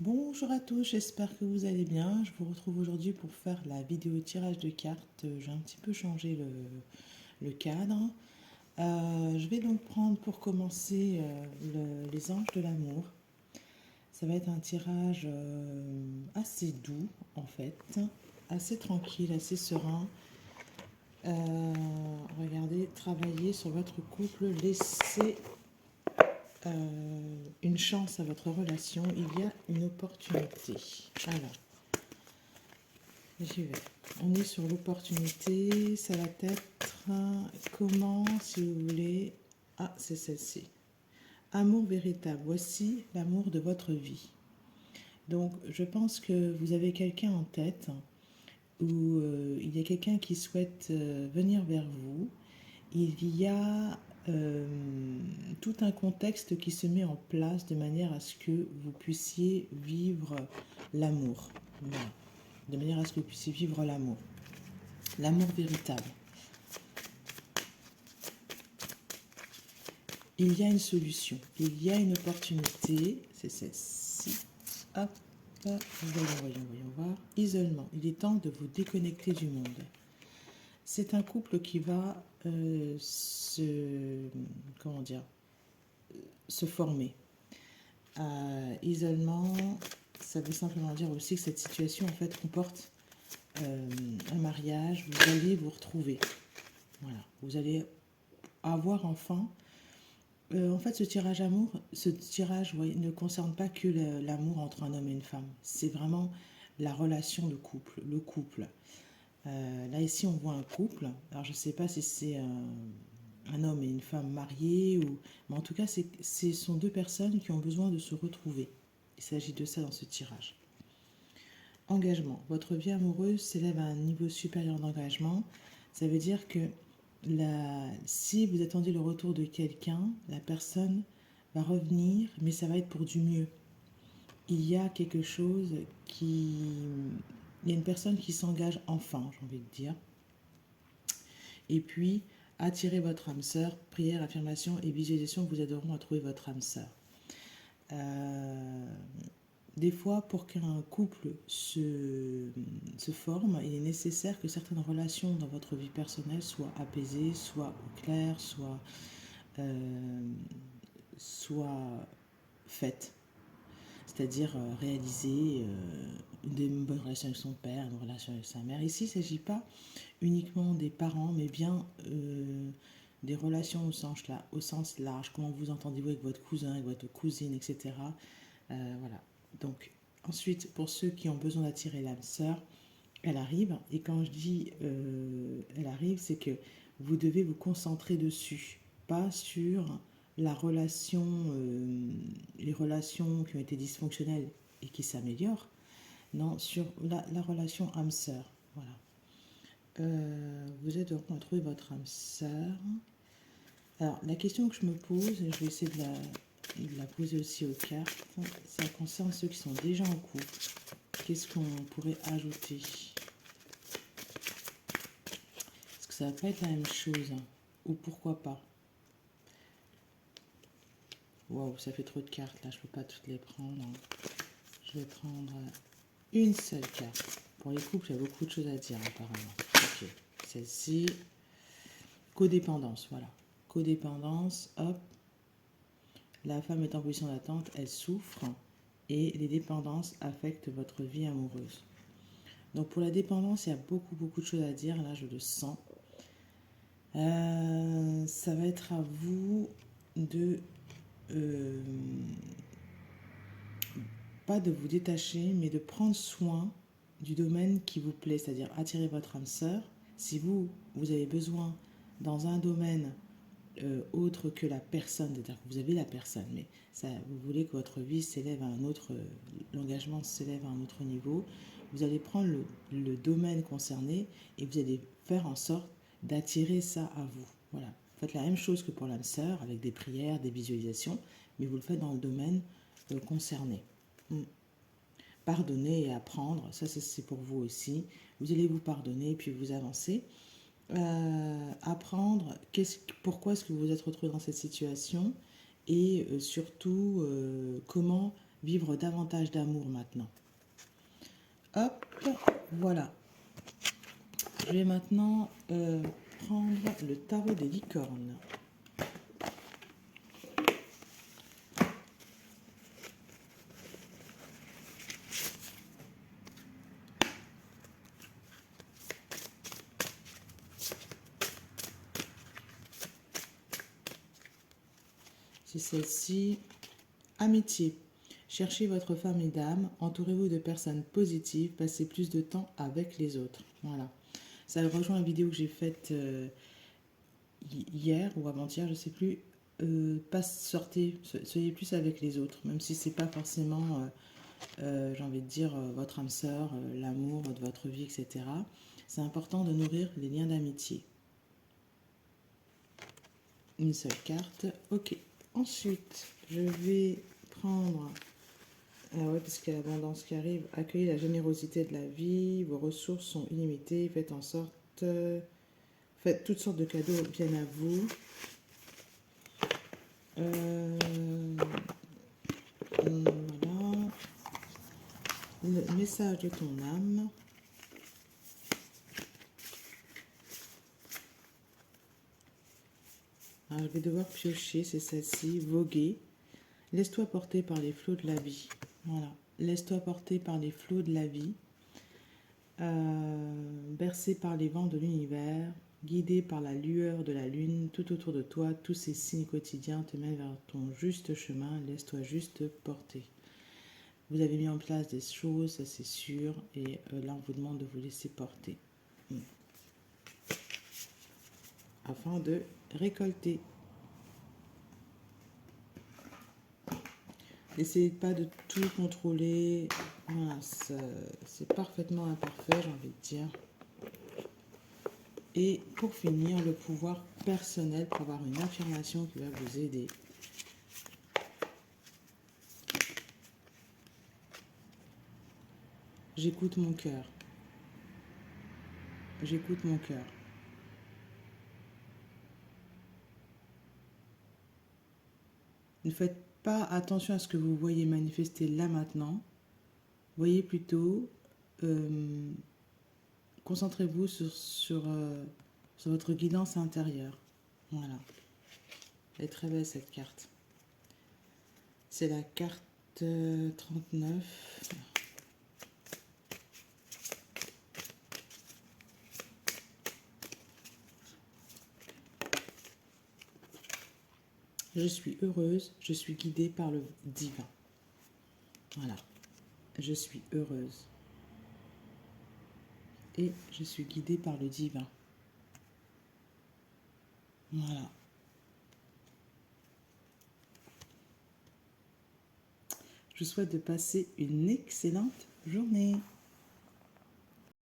Bonjour à tous, j'espère que vous allez bien. Je vous retrouve aujourd'hui pour faire la vidéo tirage de cartes. J'ai un petit peu changé le cadre. Je vais donc prendre pour commencer les anges de l'amour. Ça va être un tirage assez doux en fait, assez tranquille, assez serein. Regardez, travaillez sur votre couple, laissez une chance à votre relation, il y a une opportunité. Alors, j'y vais. On est sur l'opportunité, ça va être comment, si vous voulez. Ah, c'est celle-ci. Amour véritable, voici l'amour de votre vie. Donc, je pense que vous avez quelqu'un en tête ou il y a quelqu'un qui souhaite venir vers vous. Il y a tout un contexte qui se met en place de manière à ce que vous puissiez vivre l'amour. Voilà. De manière à ce que vous puissiez vivre l'amour. L'amour véritable. Il y a une solution, il y a une opportunité, c'est celle-ci. Hop, voyons voir. Isolement, il est temps de vous déconnecter du monde. C'est un couple qui va comment dire, se former. Isolement, ça veut simplement dire aussi que cette situation en fait comporte un mariage. Vous allez vous retrouver. Voilà, vous allez avoir enfin. En fait, ce tirage ne concerne pas que l'amour entre un homme et une femme. C'est vraiment la relation de couple, le couple. Là, ici, on voit un couple. Alors, je ne sais pas si c'est un homme et une femme mariés, mais en tout cas, ce sont deux personnes qui ont besoin de se retrouver. Il s'agit de ça dans ce tirage. Engagement. Votre vie amoureuse s'élève à un niveau supérieur d'engagement. Ça veut dire que si vous attendez le retour de quelqu'un, la personne va revenir, mais ça va être pour du mieux. Il y a quelque chose qui... Il y a une personne qui s'engage enfin, j'ai envie de dire. Et puis, attirez votre âme sœur, prière, affirmation et visualisation vous aideront à trouver votre âme sœur. Des fois, pour qu'un couple se forme, il est nécessaire que certaines relations dans votre vie personnelle soient apaisées, soient au clair, soient faites. C'est-à-dire réaliser une bonne relation avec son père, une relation avec sa mère. Ici, il ne s'agit pas uniquement des parents, mais bien des relations au sens large. Comment vous entendez-vous avec votre cousin, avec votre cousine, etc. Voilà. Donc, ensuite, pour ceux qui ont besoin d'attirer l'âme sœur, elle arrive. Et quand je dis elle arrive, c'est que vous devez vous concentrer dessus, pas sur la relation, les relations qui ont été dysfonctionnelles et qui s'améliorent. Non, sur la relation âme-sœur. Voilà. Vous aideront à trouver votre âme sœur. Alors, la question que je me pose, et je vais essayer de la poser aussi aux cartes, ça concerne ceux qui sont déjà en couple. Qu'est-ce qu'on pourrait ajouter? Est-ce que ça va pas être la même chose? Ou pourquoi pas? Waouh, ça fait trop de cartes, là, je peux pas toutes les prendre. Je vais prendre une seule carte. Pour les couples, il y a beaucoup de choses à dire, apparemment. Ok, celle-ci. Codépendance, voilà. Codépendance, hop. La femme est en position d'attente, elle souffre et les dépendances affectent votre vie amoureuse. Donc pour la dépendance, il y a beaucoup de choses à dire, là je le sens. Ça va être à vous de... pas de vous détacher, mais de prendre soin du domaine qui vous plaît, c'est-à-dire attirer votre âme sœur. Si vous avez besoin dans un domaine autre que la personne, c'est-à-dire que vous avez la personne, mais ça, vous voulez que votre vie s'élève à un autre, l'engagement s'élève à un autre niveau, vous allez prendre le domaine concerné et vous allez faire en sorte d'attirer ça à vous. Voilà. Faites la même chose que pour l'âme sœur, avec des prières, des visualisations, mais vous le faites dans le domaine concerné. Pardonner et apprendre, ça c'est pour vous aussi. Vous allez vous pardonner et puis vous avancez. Apprendre pourquoi est-ce que vous vous êtes retrouvé dans cette situation et surtout comment vivre davantage d'amour maintenant. Hop, voilà. Je vais maintenant prendre le tarot des licornes. C'est celle-ci. Amitié. Cherchez votre femme et d'âme, entourez-vous de personnes positives, passez plus de temps avec les autres. Voilà. Ça rejoint la vidéo que j'ai faite hier ou avant-hier, je ne sais plus. Soyez plus avec les autres, même si c'est pas forcément, j'ai envie de dire, votre âme sœur, l'amour de votre vie, etc. C'est important de nourrir les liens d'amitié. Une seule carte, ok. Ensuite, je vais prendre... Ah ouais, parce qu'il y a l'abondance qui arrive. Accueillez la générosité de la vie, vos ressources sont illimitées, faites en sorte... faites toutes sortes de cadeaux viennent à vous. Voilà. Le message de ton âme. Alors, je vais devoir piocher, c'est celle-ci, voguer. Laisse-toi porter par les flots de la vie. Voilà. Laisse-toi porter par les flots de la vie. Bercé par les vents de l'univers, guidé par la lueur de la lune, tout autour de toi, tous ces signes quotidiens te mènent vers ton juste chemin. Laisse-toi juste porter. Vous avez mis en place des choses, ça c'est sûr, et là on vous demande de vous laisser porter. Afin de récolter. N'essayez pas de tout contrôler. Voilà, c'est parfaitement imparfait, j'ai envie de dire. Et pour finir, le pouvoir personnel pour avoir une affirmation qui va vous aider. J'écoute mon cœur. J'écoute mon cœur. Ne faites pas attention à ce que vous voyez manifester là maintenant. Voyez plutôt, concentrez-vous sur votre guidance intérieure. Voilà. Elle est très belle cette carte. C'est la carte 39. Je suis heureuse, je suis guidée par le divin. Voilà. Je suis heureuse. Et je suis guidée par le divin. Voilà. Je vous souhaite de passer une excellente journée.